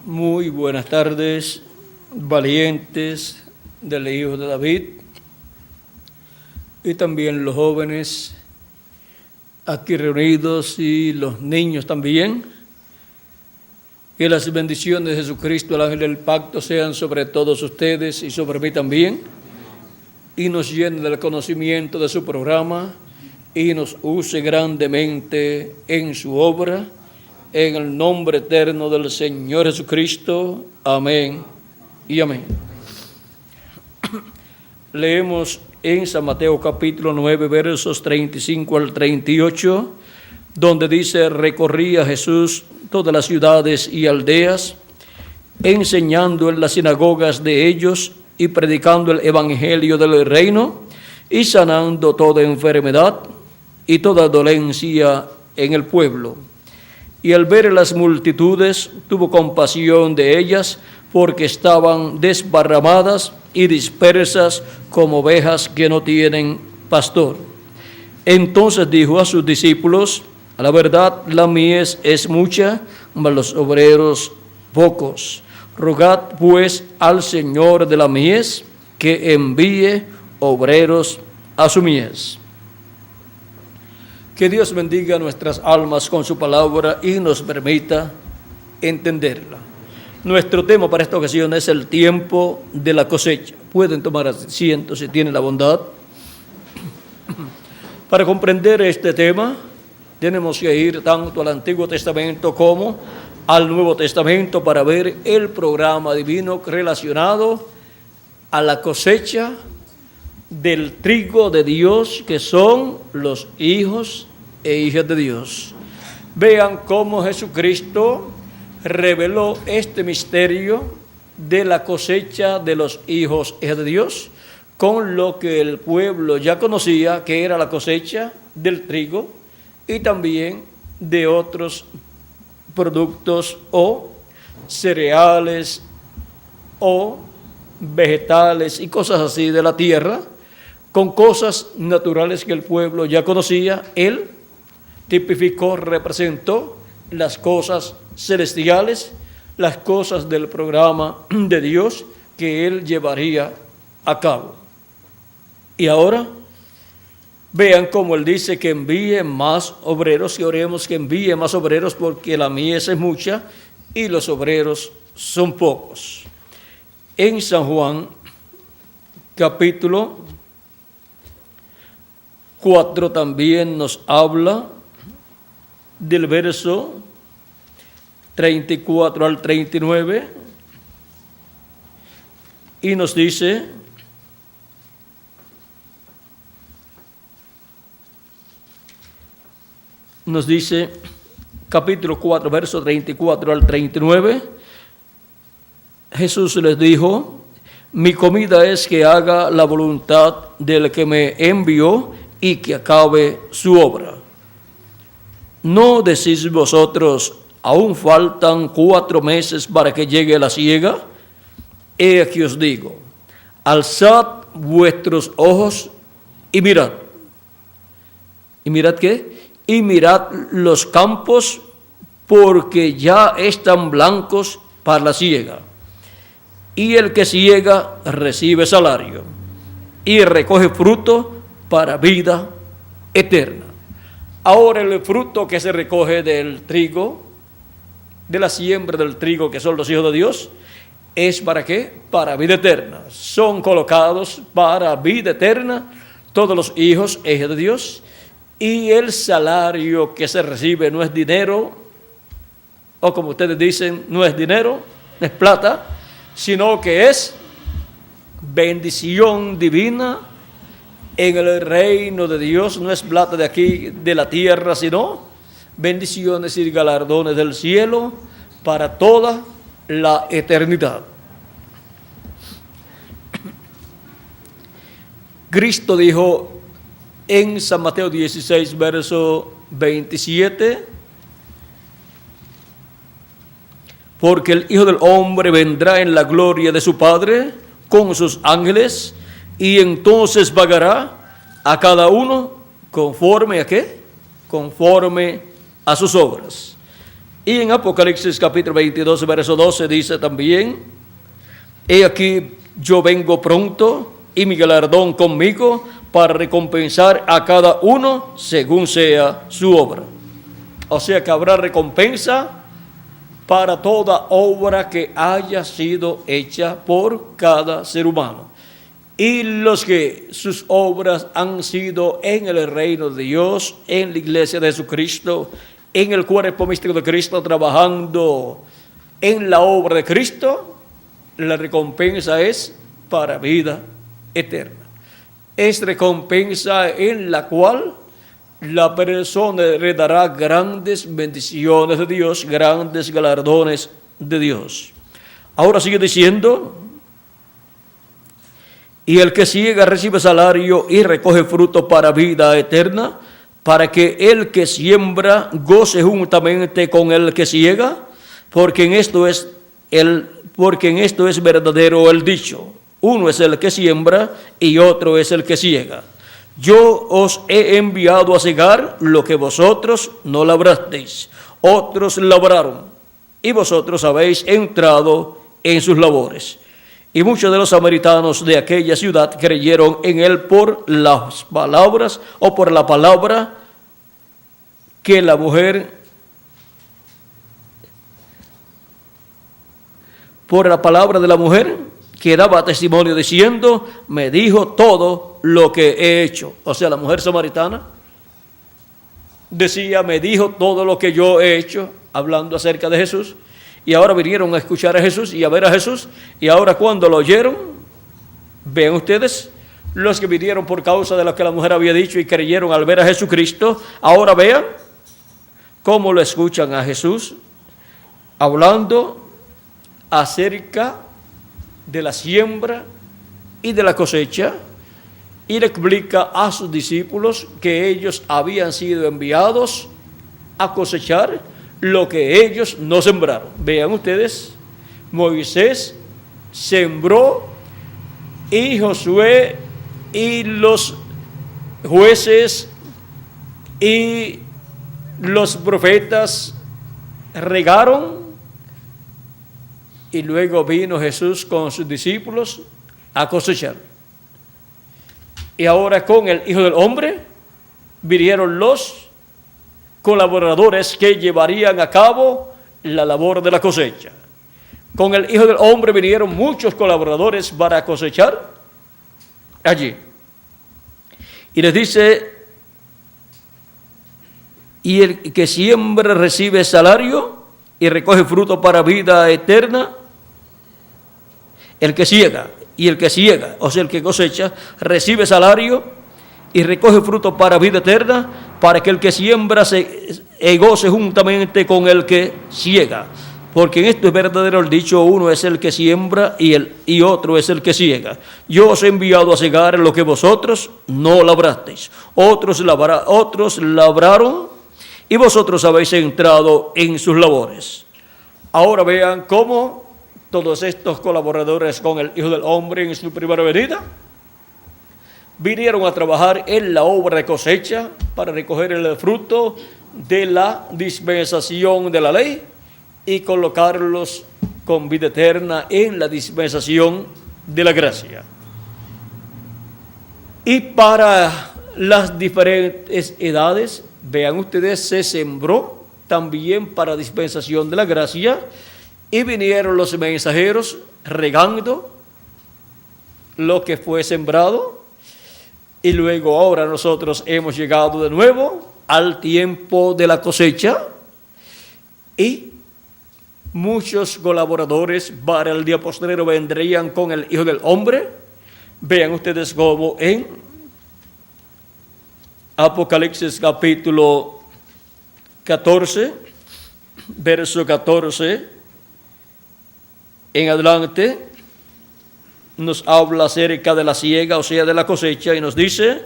Muy buenas tardes, valientes del Hijo de David, y también los jóvenes aquí reunidos y los niños también. Que las bendiciones de Jesucristo, el ángel del pacto, sean sobre todos ustedes y sobre mí también, y nos llene del conocimiento de su programa y nos use grandemente en su obra. En el nombre eterno del Señor Jesucristo. Amén y amén. Leemos en San Mateo capítulo 9, versos 35 al 38, donde dice: recorría Jesús todas las ciudades y aldeas, enseñando en las sinagogas de ellos y predicando el evangelio del reino y sanando toda enfermedad y toda dolencia en el pueblo. Y al ver las multitudes, tuvo compasión de ellas, porque estaban desparramadas y dispersas como ovejas que no tienen pastor. Entonces dijo a sus discípulos: a la verdad, la mies es mucha, mas los obreros pocos. Rogad pues al Señor de la mies que envíe obreros a su mies. Que Dios bendiga nuestras almas con su palabra y nos permita entenderla. Nuestro tema para esta ocasión es el tiempo de la cosecha. Pueden tomar asiento si tienen la bondad. Para comprender este tema, tenemos que ir tanto al Antiguo Testamento como al Nuevo Testamento para ver el programa divino relacionado a la cosecha del trigo de Dios, que son los hijos e hijas de Dios. Vean cómo Jesucristo reveló este misterio de la cosecha de los hijos e hijas de Dios, con lo que el pueblo ya conocía, que era la cosecha del trigo y también de otros productos o cereales o vegetales y cosas así de la tierra, con cosas naturales que el pueblo ya conocía. Él tipificó, representó las cosas celestiales, las cosas del programa de Dios que él llevaría a cabo. Y ahora vean cómo él dice que envíe más obreros, y oremos que envíe más obreros, porque la mies es mucha y los obreros son pocos. En San Juan capítulo 4 también nos habla del verso 34 al 39 y nos dice: capítulo 4, verso 34 al 39, Jesús les dijo: mi comida es que haga la voluntad del que me envió y que acabe su obra. ¿No decís vosotros, aún faltan 4 meses para que llegue la siega? He aquí os digo, alzad vuestros ojos y mirad. ¿Y mirad qué? Y mirad los campos, porque ya están blancos para la siega. Y el que siega recibe salario y recoge fruto para vida eterna. Ahora el fruto que se recoge del trigo, de la siembra del trigo, que son los hijos de Dios, es ¿para qué? Para vida eterna. Son colocados para vida eterna todos los hijos e hijas de Dios, y el salario que se recibe no es dinero, o como ustedes dicen, no es dinero, no es plata, sino que es bendición divina en el reino de Dios. No es plata de aquí, de la tierra, sino bendiciones y galardones del cielo para toda la eternidad. Cristo dijo en San Mateo 16, verso 27: porque el Hijo del Hombre vendrá en la gloria de su Padre con sus ángeles, y entonces pagará a cada uno conforme a qué, conforme a sus obras. Y en Apocalipsis capítulo 22, verso 12 dice también, he aquí yo vengo pronto y mi galardón conmigo para recompensar a cada uno según sea su obra. O sea que habrá recompensa para toda obra que haya sido hecha por cada ser humano. Y los que sus obras han sido en el reino de Dios, en la iglesia de Jesucristo, en el cuerpo místico de Cristo, trabajando en la obra de Cristo, la recompensa es para vida eterna. Es recompensa en la cual la persona heredará grandes bendiciones de Dios, grandes galardones de Dios. Ahora sigue diciendo, y el que ciega recibe salario y recoge fruto para vida eterna, para que el que siembra goce juntamente con el que ciega, porque en esto es verdadero el dicho, uno es el que siembra y otro es el que ciega. Yo os he enviado a cegar lo que vosotros no labrasteis, otros labraron, y vosotros habéis entrado en sus labores. Y muchos de los samaritanos de aquella ciudad creyeron en él por las palabras o por la palabra que la mujer, por la palabra de la mujer que daba testimonio diciendo, me dijo todo lo que he hecho. O sea, la mujer samaritana decía, me dijo todo lo que yo he hecho, hablando acerca de Jesús. Y ahora vinieron a escuchar a Jesús y a ver a Jesús. Y ahora cuando lo oyeron, vean ustedes, los que vinieron por causa de lo que la mujer había dicho y creyeron al ver a Jesucristo, ahora vean cómo lo escuchan a Jesús hablando acerca de la siembra y de la cosecha, y le explica a sus discípulos que ellos habían sido enviados a cosechar lo que ellos no sembraron. Vean ustedes, Moisés sembró y Josué y los jueces y los profetas regaron, y luego vino Jesús con sus discípulos a cosechar. Y ahora con el Hijo del Hombre vinieron los colaboradores que llevarían a cabo la labor de la cosecha. Con el Hijo del Hombre vinieron muchos colaboradores para cosechar allí. Y les dice, y el que siembra recibe salario y recoge fruto para vida eterna. El que ciega, o sea, el que cosecha, recibe salario y recoge fruto para vida eterna, para que el que siembra se goce juntamente con el que ciega. Porque en esto es verdadero el dicho, uno es el que siembra y otro es el que ciega. Yo os he enviado a cegar lo que vosotros no labrasteis. Otros labraron y vosotros habéis entrado en sus labores. Ahora vean cómo todos estos colaboradores con el Hijo del Hombre en su primera venida vinieron a trabajar en la obra de cosecha para recoger el fruto de la dispensación de la ley y colocarlos con vida eterna en la dispensación de la gracia. Y para las diferentes edades, vean ustedes, se sembró también para dispensación de la gracia, y vinieron los mensajeros regando lo que fue sembrado, y luego ahora nosotros hemos llegado de nuevo al tiempo de la cosecha, y muchos colaboradores para el día postrero vendrían con el Hijo del Hombre. Vean ustedes cómo en Apocalipsis capítulo 14, verso 14 en adelante, nos habla acerca de la siega, o sea, de la cosecha, y nos dice,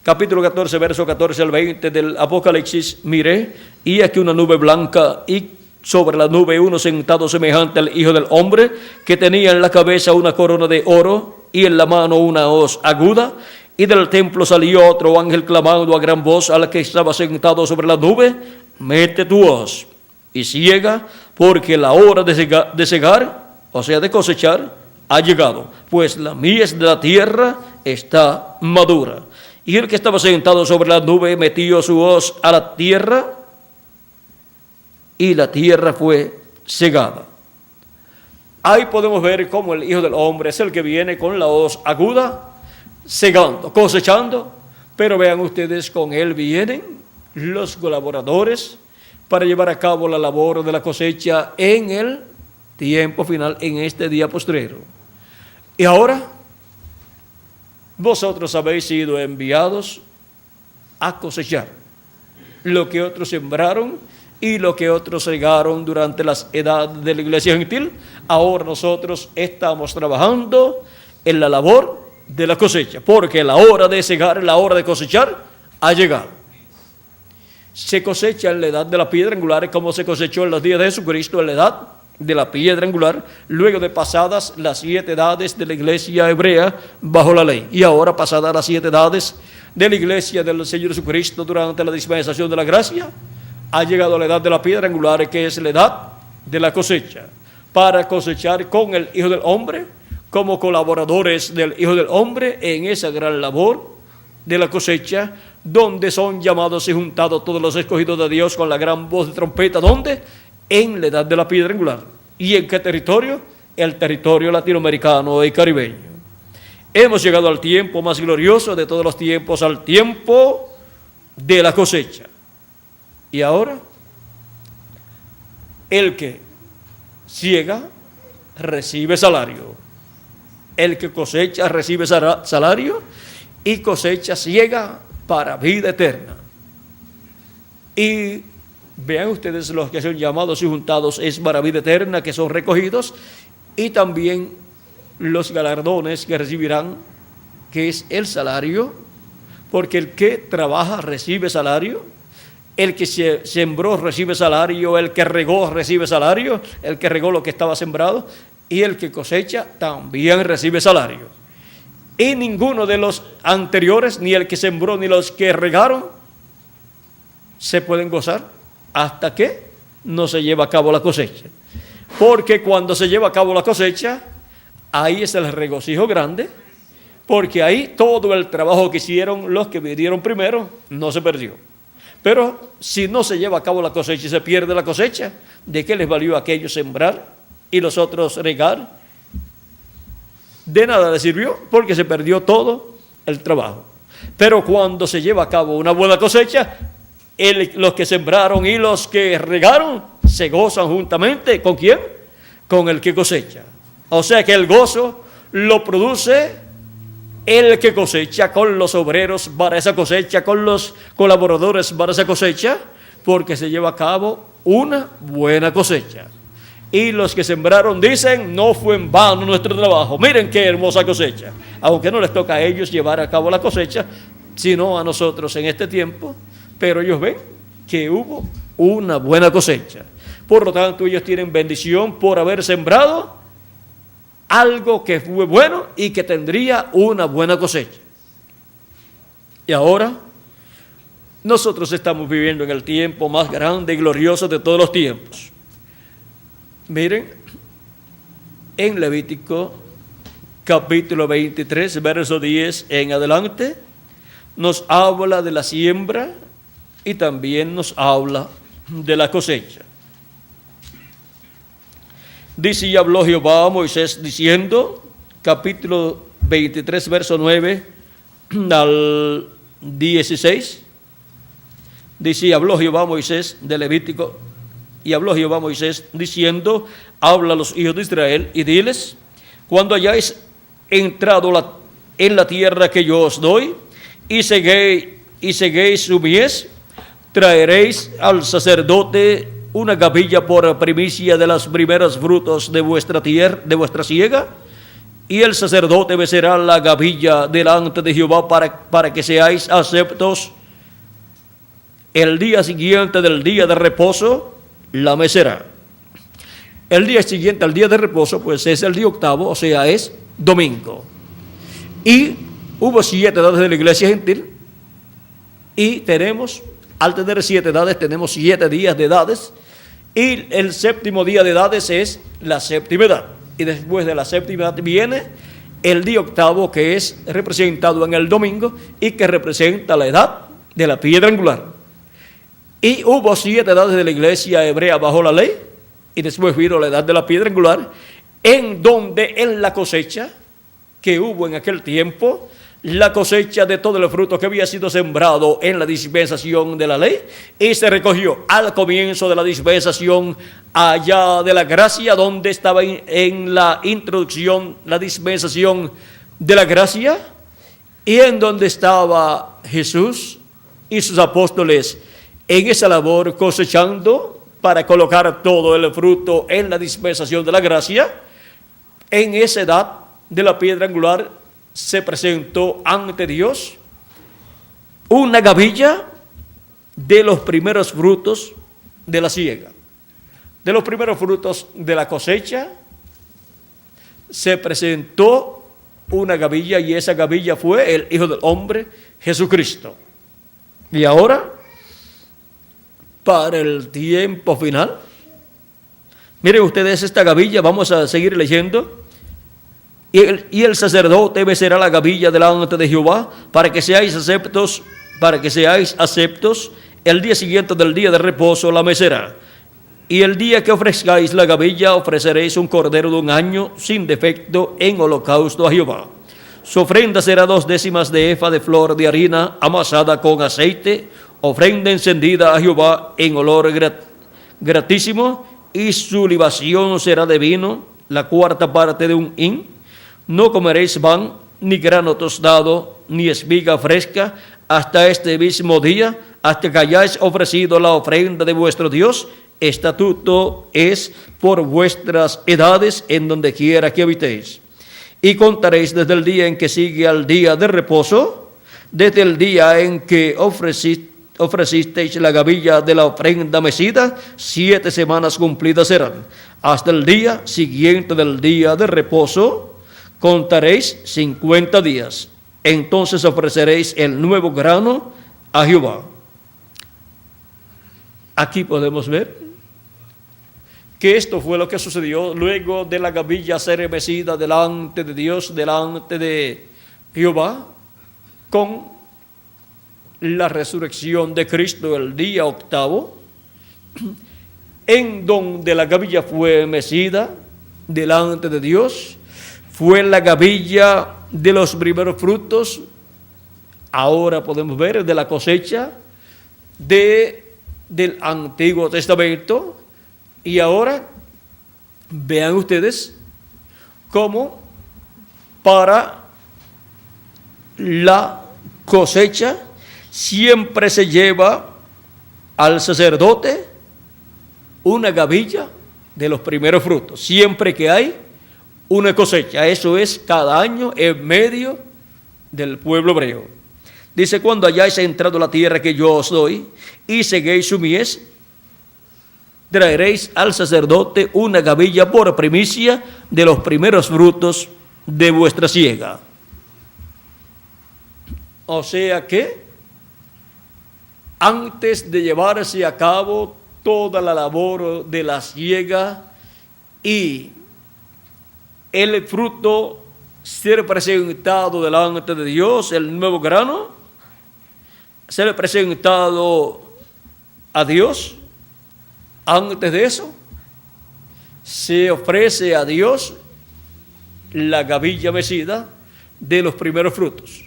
capítulo 14, verso 14 al 20 del Apocalipsis, miré, y aquí una nube blanca, y sobre la nube uno sentado semejante al Hijo del Hombre, que tenía en la cabeza una corona de oro, y en la mano una hoz aguda, y del templo salió otro ángel clamando a gran voz al que estaba sentado sobre la nube, mete tu hoz y ciega, porque la hora de cegar, o sea, de cosechar, ha llegado, pues la mies de la tierra está madura. Y el que estaba sentado sobre la nube metió su hoz a la tierra, y la tierra fue cegada. Ahí podemos ver cómo el Hijo del Hombre es el que viene con la hoz aguda, segando, cosechando, pero vean ustedes, con él vienen los colaboradores para llevar a cabo la labor de la cosecha en el tiempo final, en este día postrero. Y ahora, vosotros habéis sido enviados a cosechar lo que otros sembraron y lo que otros regaron durante las edades de la iglesia gentil. Ahora nosotros estamos trabajando en la labor de la cosecha, porque la hora de cegar, la hora de cosechar ha llegado. Se cosecha en la edad de la piedra angular, como se cosechó en los días de Jesucristo, en la edad de la piedra angular, luego de pasadas las 7 edades de la iglesia hebrea bajo la ley, y ahora pasadas las 7 edades de la iglesia del Señor Jesucristo durante la dispensación de la gracia, ha llegado la edad de la piedra angular, que es la edad de la cosecha, para cosechar con el Hijo del Hombre, como colaboradores del Hijo del Hombre en esa gran labor de la cosecha, donde son llamados y juntados todos los escogidos de Dios con la gran voz de trompeta. ¿Dónde? En la edad de la piedra angular. ¿Y en qué territorio? El territorio latinoamericano y caribeño. Hemos llegado al tiempo más glorioso de todos los tiempos, al tiempo de la cosecha. Y ahora, el que ciega recibe salario. El que cosecha recibe salario, y cosecha ciega para vida eterna. Y vean ustedes, los que son llamados y juntados es para vida eterna, que son recogidos, y también los galardones que recibirán, que es el salario, porque el que trabaja recibe salario, el que se sembró recibe salario, el que regó recibe salario, el que regó lo que estaba sembrado, y el que cosecha también recibe salario. Y ninguno de los anteriores, ni el que sembró ni los que regaron, se pueden gozar hasta que no se lleva a cabo la cosecha. Porque cuando se lleva a cabo la cosecha, ahí es el regocijo grande, porque ahí todo el trabajo que hicieron los que vinieron primero no se perdió. Pero si no se lleva a cabo la cosecha y se pierde la cosecha, ¿de qué les valió a aquellos sembrar y los otros regar? De nada les sirvió, porque se perdió todo el trabajo. Pero cuando se lleva a cabo una buena cosecha, los que sembraron y los que regaron se gozan juntamente. ¿Con quién? Con el que cosecha. O sea que el gozo lo produce el que cosecha, con los obreros para esa cosecha, con los colaboradores para esa cosecha, porque se lleva a cabo una buena cosecha. Y los que sembraron dicen, no fue en vano nuestro trabajo. Miren qué hermosa cosecha. Aunque no les toca a ellos llevar a cabo la cosecha, sino a nosotros en este tiempo, pero ellos ven que hubo una buena cosecha. Por lo tanto, ellos tienen bendición por haber sembrado algo que fue bueno y que tendría una buena cosecha. Y ahora, nosotros estamos viviendo en el tiempo más grande y glorioso de todos los tiempos. Miren, en Levítico capítulo 23, verso 10 en adelante, nos habla de la siembra y también nos habla de la cosecha. Dice, y habló Jehová a Moisés diciendo, capítulo 23, verso 9 al 16, dice, y habló Jehová a Moisés de Levítico, y habló Jehová a Moisés diciendo, habla a los hijos de Israel y diles, cuando hayáis entrado en la tierra que yo os doy, y seguéis su mies, traeréis al sacerdote una gavilla por primicia de los primeros frutos de vuestra tierra, de vuestra siega, y el sacerdote mecerá la gavilla delante de Jehová para que seáis aceptos. El día siguiente del día de reposo la mecerá. El día siguiente al día de reposo, pues es el día octavo, o sea, es domingo. Y hubo 7 edades de la iglesia gentil, y tenemos, al tener 7 edades, tenemos 7 días de edades, Y el séptimo día de edades es la séptima edad. Y después de la séptima edad viene el día octavo, que es representado en el domingo y que representa la edad de la piedra angular. Y hubo 7 edades de la iglesia hebrea bajo la ley, y después vino la edad de la piedra angular, en donde en la cosecha que hubo en aquel tiempo, la cosecha de todo el fruto que había sido sembrado en la dispensación de la ley, y se recogió al comienzo de la dispensación allá de la gracia, donde estaba en la introducción la dispensación de la gracia, y en donde estaba Jesús y sus apóstoles en esa labor cosechando para colocar todo el fruto en la dispensación de la gracia. En esa edad de la piedra angular se presentó ante Dios una gavilla de los primeros frutos de la siega, de los primeros frutos de la cosecha. Se presentó una gavilla, y esa gavilla fue el Hijo del Hombre, Jesucristo. Y ahora, para el tiempo final, miren ustedes esta gavilla, vamos a seguir leyendo. Y el sacerdote becerá la gavilla delante de Jehová para que seáis aceptos. El día siguiente del día de reposo la mecerá. Y el día que ofrezcáis la gavilla, ofreceréis un cordero de 1 año sin defecto en holocausto a Jehová. Su ofrenda será 2 décimas de efa de flor de harina amasada con aceite, ofrenda encendida a Jehová en olor gratísimo, y su libación será de vino, la 4ª parte de 1 hin. No comeréis pan, ni grano tostado, ni espiga fresca, hasta este mismo día, hasta que hayáis ofrecido la ofrenda de vuestro Dios. Estatuto es por vuestras edades en donde quiera que habitéis. Y contaréis desde el día en que sigue al día de reposo, desde el día en que ofrecisteis la gavilla de la ofrenda mecida, 7 semanas cumplidas serán. Hasta el día siguiente del día de reposo, contaréis 50 días. Entonces ofreceréis el nuevo grano a Jehová. Aquí podemos ver que esto fue lo que sucedió luego de la gavilla ser mecida delante de Dios, delante de Jehová, con la resurrección de Cristo el día octavo, en donde la gavilla fue mecida delante de Dios. Fue la gavilla de los primeros frutos, ahora podemos ver, de la cosecha del Antiguo Testamento. Y ahora vean ustedes cómo para la cosecha siempre se lleva al sacerdote una gavilla de los primeros frutos, siempre que hay una cosecha. Eso es cada año en medio del pueblo hebreo. Dice: cuando hayáis entrado a la tierra que yo os doy y seguéis su mies, traeréis al sacerdote una gavilla por primicia de los primeros frutos de vuestra siega. O sea que antes de llevarse a cabo toda la labor de la siega y el fruto ser presentado delante de Dios, el nuevo grano, ser presentado a Dios, antes de eso, se ofrece a Dios la gavilla mecida de los primeros frutos.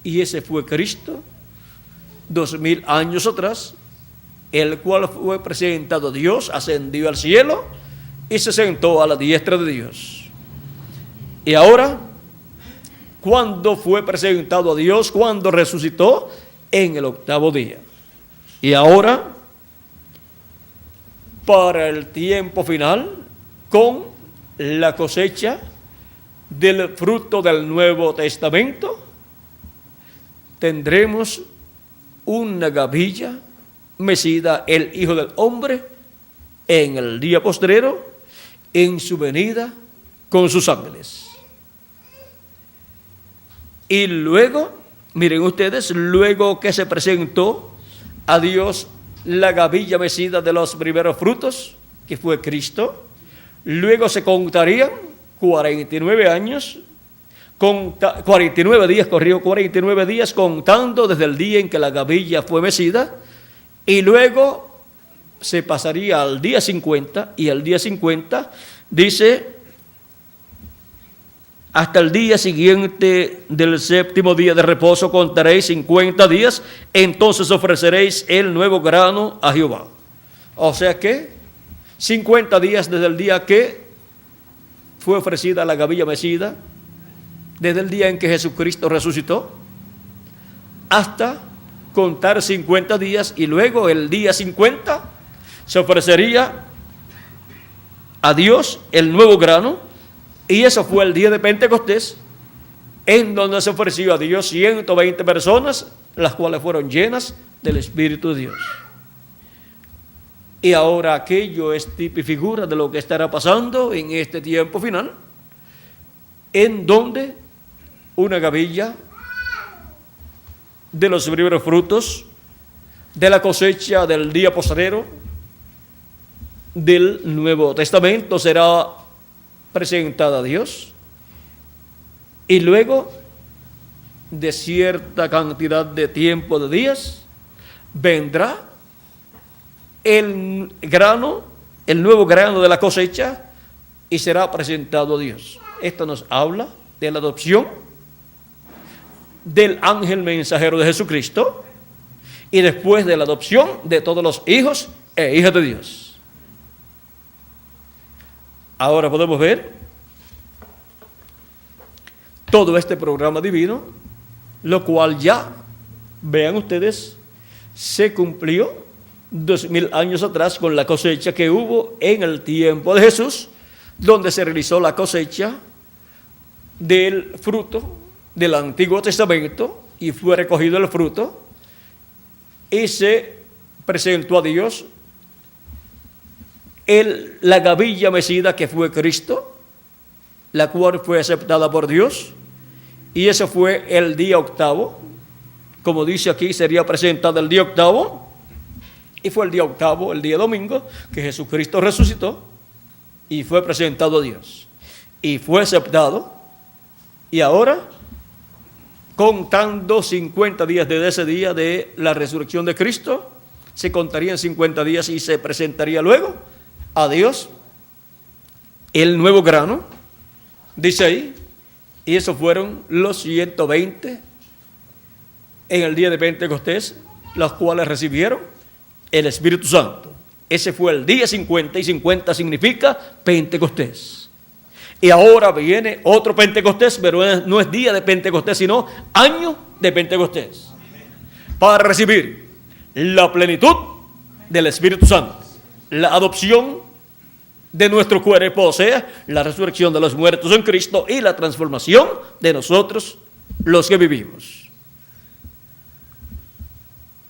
Y ese fue Cristo, 2000 años atrás, el cual fue presentado a Dios, ascendió al cielo y se sentó a la diestra de Dios. Y ahora, ¿cuándo fue presentado a Dios? ¿Cuándo resucitó? En el 8º día. Y ahora, para el tiempo final, con la cosecha del fruto del Nuevo Testamento, tendremos una gavilla mecida, el Hijo del Hombre, en el día postrero, en su venida con sus ángeles. Y luego, miren ustedes, luego que se presentó a Dios la gavilla mecida de los primeros frutos, que fue Cristo. Luego se contarían 49 años, 49 días, 49 días contando desde el día en que la gavilla fue mecida, y luego se pasaría al día 50, y al día 50 dice: hasta el día siguiente del séptimo día de reposo contaréis 50 días, entonces ofreceréis el nuevo grano a Jehová. O sea que 50 días desde el día que fue ofrecida la gavilla mecida, desde el día en que Jesucristo resucitó, hasta contar 50 días, y luego el día 50 se ofrecería a Dios el nuevo grano. Y eso fue el día de Pentecostés, en donde se ofreció a Dios 120 personas, las cuales fueron llenas del Espíritu de Dios. Y ahora aquello es tipo y figura de lo que estará pasando en este tiempo final, en donde una gavilla de los primeros frutos de la cosecha del día postrero del Nuevo Testamento será presentada a Dios, y luego de cierta cantidad de tiempo de días vendrá el grano, el nuevo grano de la cosecha, y será presentado a Dios. Esto nos habla de la adopción del ángel mensajero de Jesucristo, y después de la adopción de todos los hijos e hijas de Dios. Ahora podemos ver todo este programa divino, lo cual ya, vean ustedes, se cumplió 2000 años atrás con la cosecha que hubo en el tiempo de Jesús, donde se realizó la cosecha del fruto del Antiguo Testamento, y fue recogido el fruto y se presentó a Dios la gavilla mecida, que fue Cristo, la cual fue aceptada por Dios, y eso fue el día octavo. Como dice aquí, sería presentada el día octavo, y fue el día octavo, el día domingo, que Jesucristo resucitó y fue presentado a Dios, y fue aceptado. Y ahora, contando 50 días desde ese día de la resurrección de Cristo, se contarían 50 días y se presentaría luego a Dios el nuevo grano, dice ahí, y esos fueron los 120 en el día de Pentecostés, los cuales recibieron el Espíritu Santo. Ese fue el día 50, y 50 significa Pentecostés. Y ahora viene otro Pentecostés, pero no es día de Pentecostés, sino año de Pentecostés, para recibir la plenitud del Espíritu Santo, la adopción de nuestro cuerpo, o sea, la resurrección de los muertos en Cristo, y la transformación de nosotros, los que vivimos.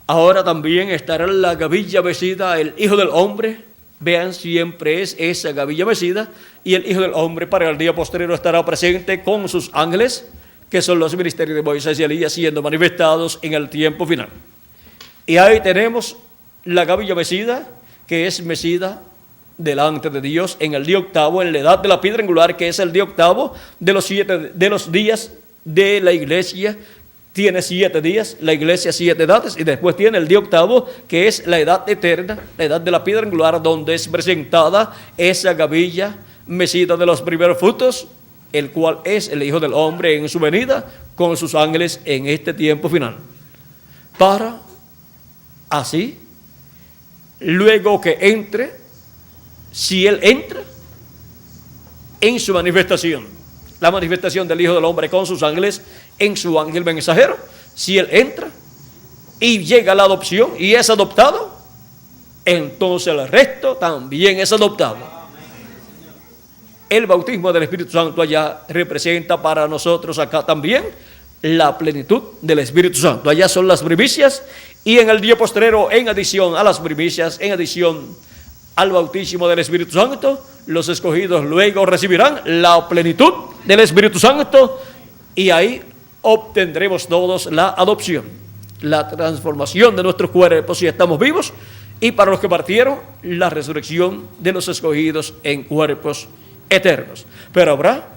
Ahora también estará la gavilla mecida, el Hijo del Hombre. Vean, siempre es esa gavilla mecida, y el Hijo del Hombre para el día postrero estará presente con sus ángeles, que son los ministerios de Moisés y Elías, siendo manifestados en el tiempo final. Y ahí tenemos la gavilla mecida, que es mecida delante de Dios en el día octavo, en la edad de la piedra angular, que es el día octavo de los días de la iglesia. Tiene 7 días, la iglesia 7 edades, y después tiene el día octavo, que es la edad eterna, la edad de la piedra angular, donde es presentada esa gavilla mecida de los primeros frutos, el cual es el Hijo del Hombre en su venida con sus ángeles en este tiempo final. Para así, luego que entre, si Él entra en su manifestación, la manifestación del Hijo del Hombre con sus ángeles en su ángel mensajero, si Él entra y llega a la adopción y es adoptado, entonces el resto también es adoptado. El bautismo del Espíritu Santo allá representa para nosotros acá también la plenitud del Espíritu Santo. Allá son las primicias, y en el día postrero, en adición a las primicias, en adición al bautismo del Espíritu Santo, los escogidos luego recibirán la plenitud del Espíritu Santo, y ahí obtendremos todos la adopción, la transformación de nuestros cuerpos si estamos vivos, Y para los que partieron, la resurrección de los escogidos en cuerpos eternos. Pero habrá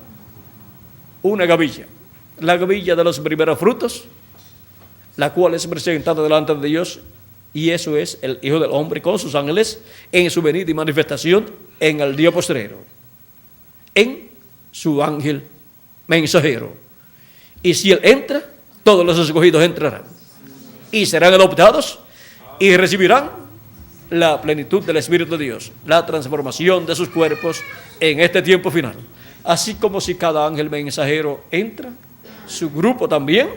una gavilla, la gavilla de los primeros frutos, la cual es presentada delante de Dios, y eso es el Hijo del Hombre con sus ángeles en su venida y manifestación en el día postrero, en su ángel mensajero. Y si Él entra, todos los escogidos entrarán y serán adoptados y recibirán la plenitud del Espíritu de Dios, la transformación de sus cuerpos en este tiempo final. Así como si cada ángel mensajero entra, su grupo también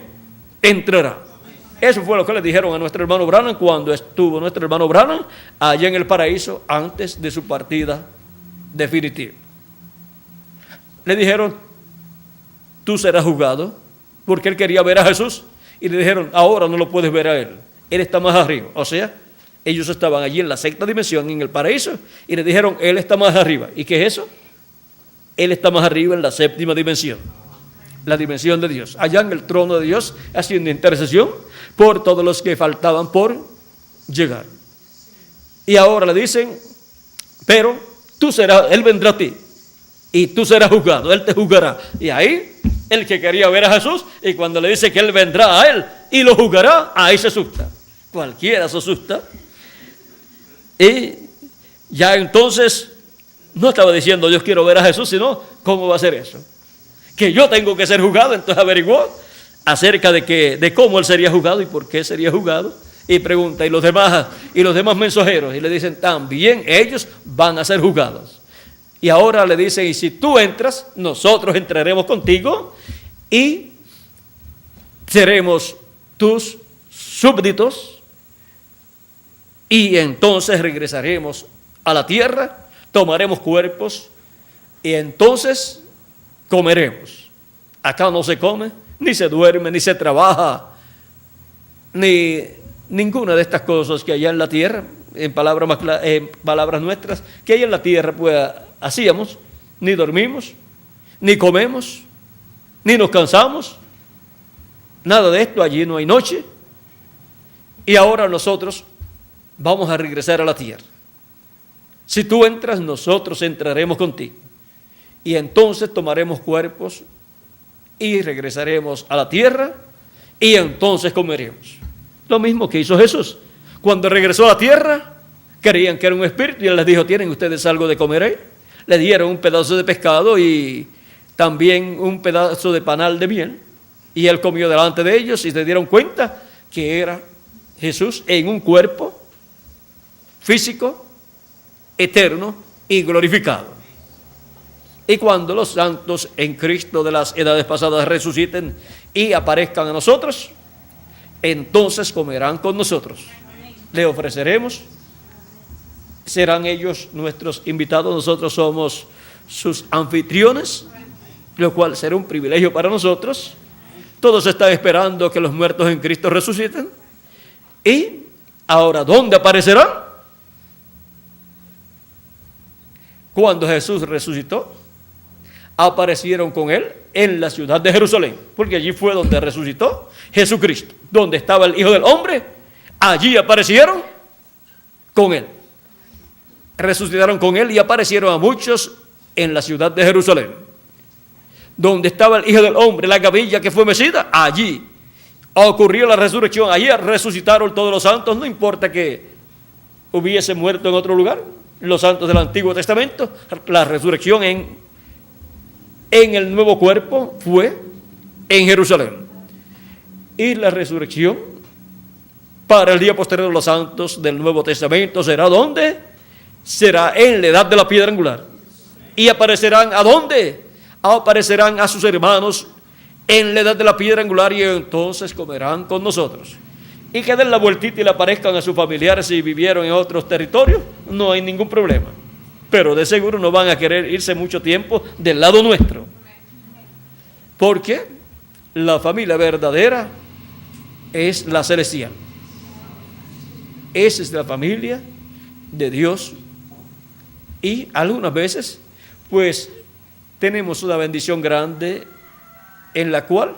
entrará. Eso fue lo que le dijeron a nuestro hermano Branham cuando estuvo nuestro hermano Branham allá en el paraíso antes de su partida definitiva. Le dijeron, tú serás juzgado, porque él quería ver a Jesús, y le dijeron, ahora no lo puedes ver a él está más arriba. O sea, ellos estaban allí en la sexta dimensión, en el paraíso, y le dijeron, él está más arriba. ¿Y qué es eso? Él está más arriba en la séptima dimensión, la dimensión de Dios, allá en el trono de Dios, haciendo intercesión por todos los que faltaban por llegar. Y ahora le dicen, pero tú serás, él vendrá a ti, y tú serás juzgado, él te juzgará. Y ahí, el que quería ver a Jesús, y cuando le dice que él vendrá a él y lo juzgará, ahí se asusta. Cualquiera se asusta. Y ya entonces, no estaba diciendo yo quiero ver a Jesús, sino ¿cómo va a ser eso? Que yo tengo que ser juzgado. Entonces averiguó acerca de cómo él sería juzgado y por qué sería juzgado. Y pregunta, ¿y los demás mensajeros? Y le dicen, también ellos van a ser juzgados. Y ahora le dicen, y si tú entras, nosotros entraremos contigo y seremos tus súbditos, y entonces regresaremos a la tierra, tomaremos cuerpos y entonces comeremos. Acá no se come, ni se duerme, ni se trabaja, ni ninguna de estas cosas que allá en la tierra, en palabras nuestras, que allá en la tierra pues hacíamos, ni dormimos, ni comemos, ni nos cansamos, nada de esto. Allí no hay noche. Y ahora nosotros vamos a regresar a la tierra. Si tú entras, nosotros entraremos contigo. Y entonces tomaremos cuerpos y regresaremos a la tierra y entonces comeremos. Lo mismo que hizo Jesús. Cuando regresó a la tierra, creían que era un espíritu y él les dijo, ¿tienen ustedes algo de comer ahí? Le dieron un pedazo de pescado y también un pedazo de panal de miel. Y él comió delante de ellos y se dieron cuenta que era Jesús en un cuerpo físico, eterno y glorificado. Y cuando los santos en Cristo de las edades pasadas resuciten y aparezcan a nosotros, entonces comerán con nosotros. Le ofreceremos, serán ellos nuestros invitados, nosotros somos sus anfitriones, lo cual será un privilegio para nosotros. Todos están esperando que los muertos en Cristo resuciten. Y ahora, ¿dónde aparecerán? Cuando Jesús resucitó, aparecieron con él en la ciudad de Jerusalén, porque allí fue donde resucitó Jesucristo, donde estaba el Hijo del Hombre. Allí aparecieron con él, resucitaron con él y aparecieron a muchos en la ciudad de Jerusalén, donde estaba el Hijo del Hombre, la gavilla que fue mecida. Allí ocurrió la resurrección, allí resucitaron todos los santos, no importa que hubiese muerto en otro lugar, los santos del Antiguo Testamento. La resurrección en el nuevo cuerpo fue en Jerusalén. Y la resurrección para el día posterior de los santos del Nuevo Testamento será ¿dónde? Será en la edad de la piedra angular. ¿Y aparecerán a dónde? Aparecerán a sus hermanos en la edad de la piedra angular y entonces comerán con nosotros. Y que den la vueltita y le aparezcan a sus familiares si vivieron en otros territorios, no hay ningún problema. Pero de seguro no van a querer irse mucho tiempo del lado nuestro. Porque la familia verdadera es la celestial. Esa es la familia de Dios. Y algunas veces, pues, tenemos una bendición grande en la cual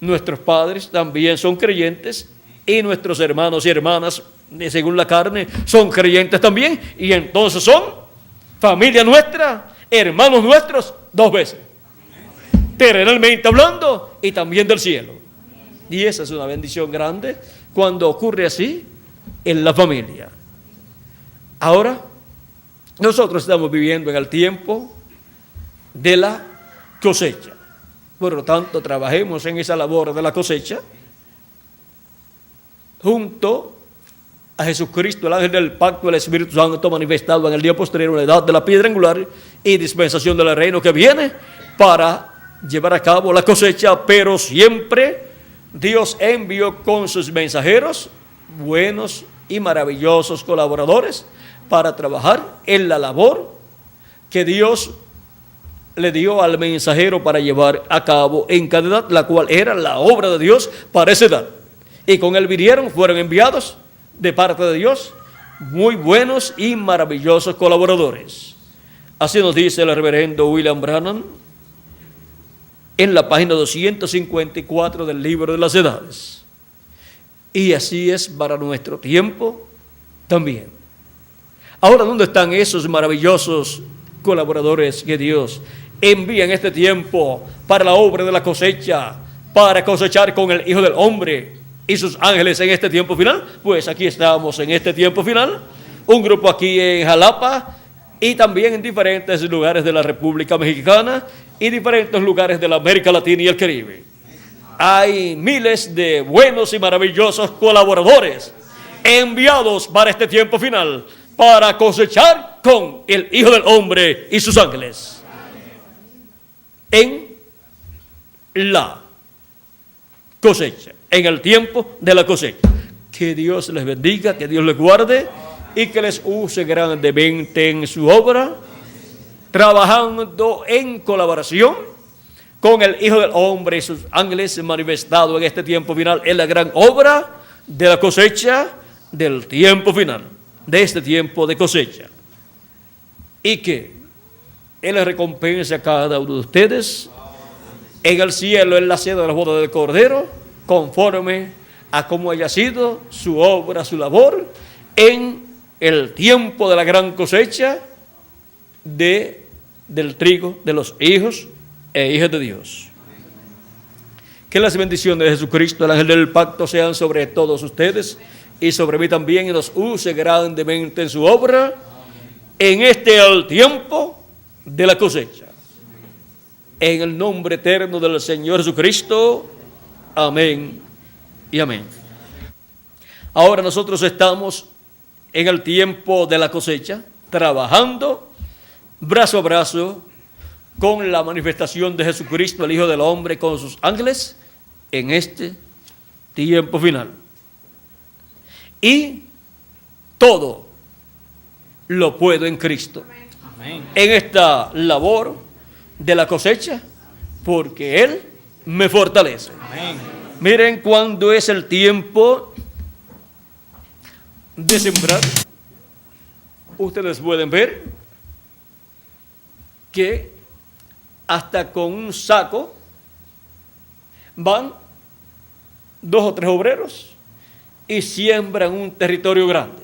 nuestros padres también son creyentes y nuestros hermanos y hermanas según la carne, son creyentes también, y entonces son familia nuestra, hermanos nuestros, dos veces, terrenalmente hablando y también del cielo. Y esa es una bendición grande cuando ocurre así en la familia. Ahora, nosotros estamos viviendo en el tiempo de la cosecha. Por lo tanto, trabajemos en esa labor de la cosecha junto a Jesucristo, el ángel del pacto, el Espíritu Santo manifestado en el día posterior, en la edad de la piedra angular y dispensación del reino que viene para llevar a cabo la cosecha, pero siempre Dios envió con sus mensajeros buenos y maravillosos colaboradores para trabajar en la labor que Dios le dio al mensajero para llevar a cabo en cada edad, la cual era la obra de Dios para esa edad. Y con él fueron enviados de parte de Dios muy buenos y maravillosos colaboradores. Así nos dice el reverendo William Branham en la página 254 del libro de las edades. Y así es para nuestro tiempo también. Ahora, ¿dónde están esos maravillosos colaboradores que Dios envía en este tiempo para la obra de la cosecha, para cosechar con el Hijo del Hombre y sus ángeles en este tiempo final? Pues aquí estamos en este tiempo final, un grupo aquí en Jalapa y también en diferentes lugares de la República Mexicana y diferentes lugares de la América Latina y el Caribe. Hay miles de buenos y maravillosos colaboradores enviados para este tiempo final, para cosechar con el Hijo del Hombre y sus ángeles en la cosecha, en el tiempo de la cosecha. Que Dios les bendiga, que Dios les guarde y que les use grandemente en su obra, trabajando en colaboración con el Hijo del Hombre y sus ángeles manifestado en este tiempo final, en la gran obra de la cosecha del tiempo final, de este tiempo de cosecha. Y que Él les recompense a cada uno de ustedes en el cielo, en la cena de la boda del Cordero, conforme a cómo haya sido su obra, su labor, en el tiempo de la gran cosecha del trigo, de los hijos e hijas de Dios. Que las bendiciones de Jesucristo, el ángel del pacto, sean sobre todos ustedes y sobre mí también, y nos use grandemente en su obra en este el tiempo de la cosecha. En el nombre eterno del Señor Jesucristo. Amén y amén. Ahora nosotros estamos en el tiempo de la cosecha, trabajando brazo a brazo con la manifestación de Jesucristo, el Hijo del Hombre, con sus ángeles, en este tiempo final. Y todo lo puedo en Cristo. Amén. En esta labor de la cosecha, porque Él me fortalece. Amén. Miren, cuando es el tiempo de sembrar, ustedes pueden ver que hasta con un saco van 2 o 3 obreros y siembran un territorio grande.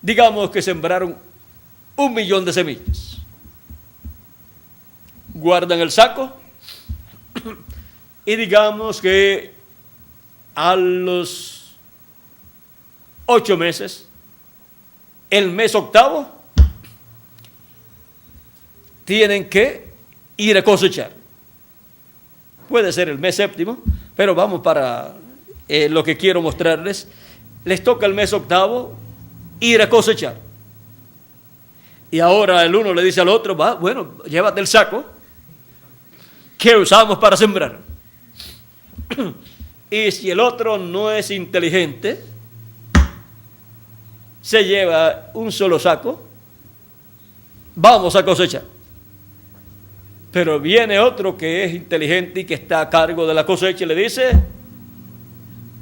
Digamos que sembraron 1.000.000 de semillas. Guardan el saco y digamos que a los 8 meses, el mes octavo, tienen que ir a cosechar. Puede ser el mes séptimo, pero vamos para lo que quiero mostrarles. Les toca el mes octavo ir a cosechar. Y ahora el uno le dice al otro, va, bueno, llévate el saco que usamos para sembrar. Y si el otro no es inteligente, se lleva un solo saco, vamos a cosechar. Pero viene otro que es inteligente y que está a cargo de la cosecha y le dice,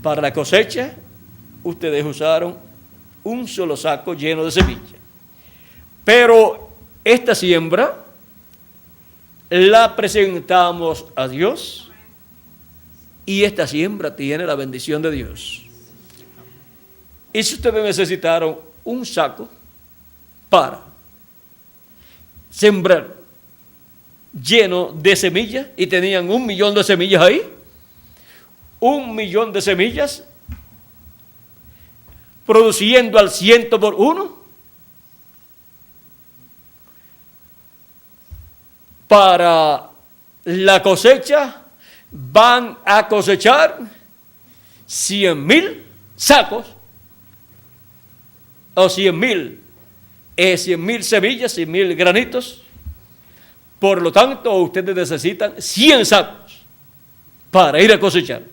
para la cosecha ustedes usaron un solo saco lleno de semillas. Pero esta siembra la presentamos a Dios y esta siembra tiene la bendición de Dios. Y si ustedes necesitaron un saco para sembrar lleno de semillas y tenían 1 millón de semillas ahí, 1 millón de semillas produciendo al 100 por 1, para la cosecha van a cosechar 100,000 sacos o 100,000 semillas, 100,000 granitos. Por lo tanto, ustedes necesitan 100 sacos para ir a cosechar.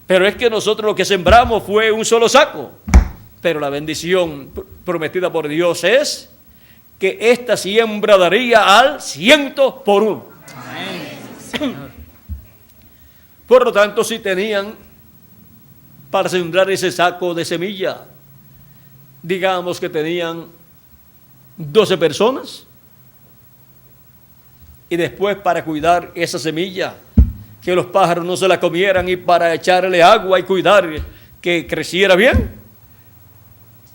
Pero es que nosotros lo que sembramos fue un solo saco. Pero la bendición prometida por Dios es que esta siembra daría al 100 por 1. Amén. Por lo tanto, si tenían para sembrar ese saco de semilla, digamos que tenían 12 personas, y después para cuidar esa semilla, que los pájaros no se la comieran, y para echarle agua y cuidar que creciera bien.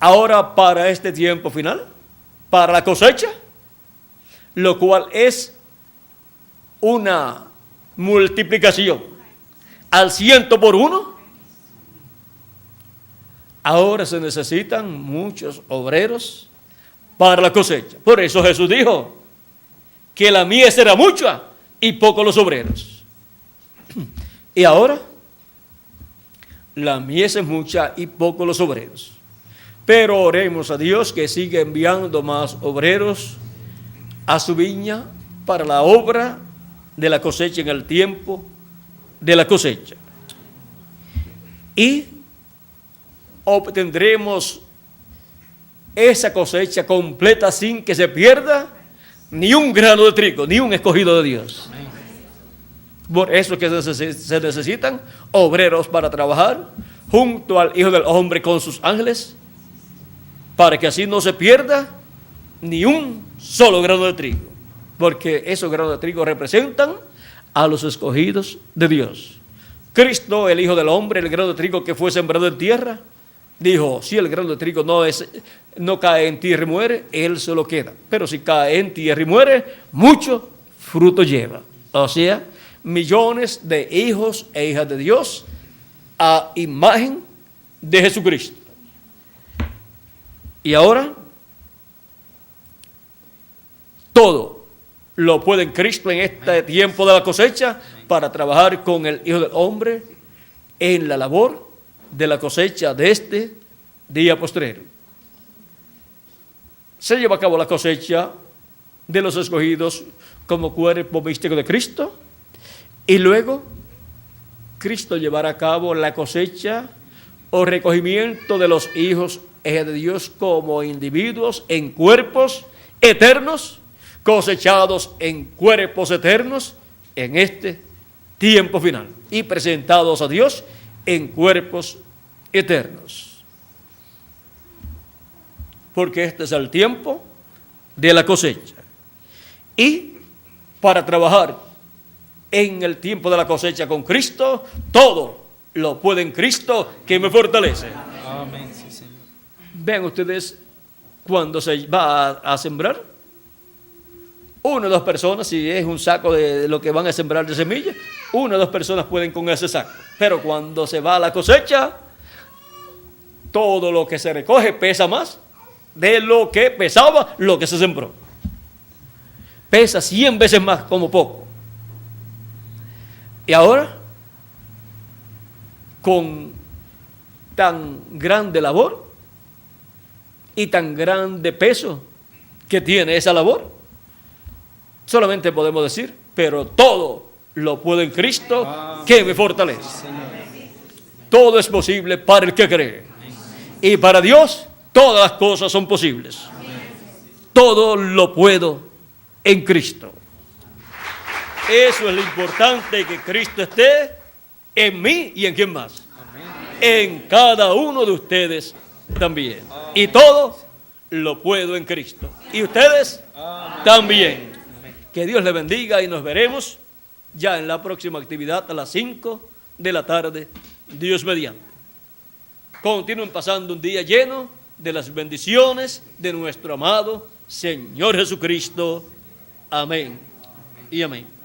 Ahora, para este tiempo final, para la cosecha, lo cual es una multiplicación al 100 por 1, ahora se necesitan muchos obreros para la cosecha. Por eso Jesús dijo que la mies era mucha y pocos los obreros. Y ahora la mies es mucha y pocos los obreros. Pero oremos a Dios que siga enviando más obreros a su viña para la obra de la cosecha en el tiempo de la cosecha. Y obtendremos esa cosecha completa sin que se pierda ni un grano de trigo, ni un escogido de Dios. Por eso que se necesitan obreros para trabajar junto al Hijo del Hombre con sus ángeles, para que así no se pierda ni un solo grano de trigo, porque esos granos de trigo representan a los escogidos de Dios. Cristo, el Hijo del Hombre, el grano de trigo que fue sembrado en tierra, dijo, si el grano de trigo no cae en tierra y muere, él se lo queda. Pero si cae en tierra y muere, mucho fruto lleva. O sea, millones de hijos e hijas de Dios a imagen de Jesucristo. Y ahora, todo lo puede en Cristo en este tiempo de la cosecha para trabajar con el Hijo del Hombre en la labor de la cosecha de este día postrero. Se lleva a cabo la cosecha de los escogidos como cuerpo místico de Cristo, y luego Cristo llevará a cabo la cosecha o recogimiento de los hijos de Dios como individuos en cuerpos eternos, cosechados en cuerpos eternos en este tiempo final y presentados a Dios en cuerpos eternos. Porque este es el tiempo de la cosecha. Y para trabajar en el tiempo de la cosecha con Cristo, todo lo puede en Cristo que me fortalece. Amén, sí, Señor. Vean ustedes, cuando se va a sembrar, 1 o 2 personas, si es un saco de lo que van a sembrar de semillas, 1 o 2 personas pueden con ese saco. Pero cuando se va a la cosecha, todo lo que se recoge pesa más de lo que pesaba lo que se sembró. Pesa 100 veces más como poco. Y ahora, con tan grande labor y tan grande peso que tiene esa labor, solamente podemos decir, pero todo lo puedo en Cristo que me fortalece. Todo es posible para el que cree. Y para Dios todas las cosas son posibles. Todo lo puedo en Cristo. Eso es lo importante, que Cristo esté en mí y en quién más. En cada uno de ustedes también. Y todo lo puedo en Cristo. Y ustedes también. Que Dios les bendiga y nos veremos ya en la próxima actividad a las 5 de la tarde Dios mediante. Continúen pasando un día lleno de las bendiciones de nuestro amado Señor Jesucristo. Amén y amén.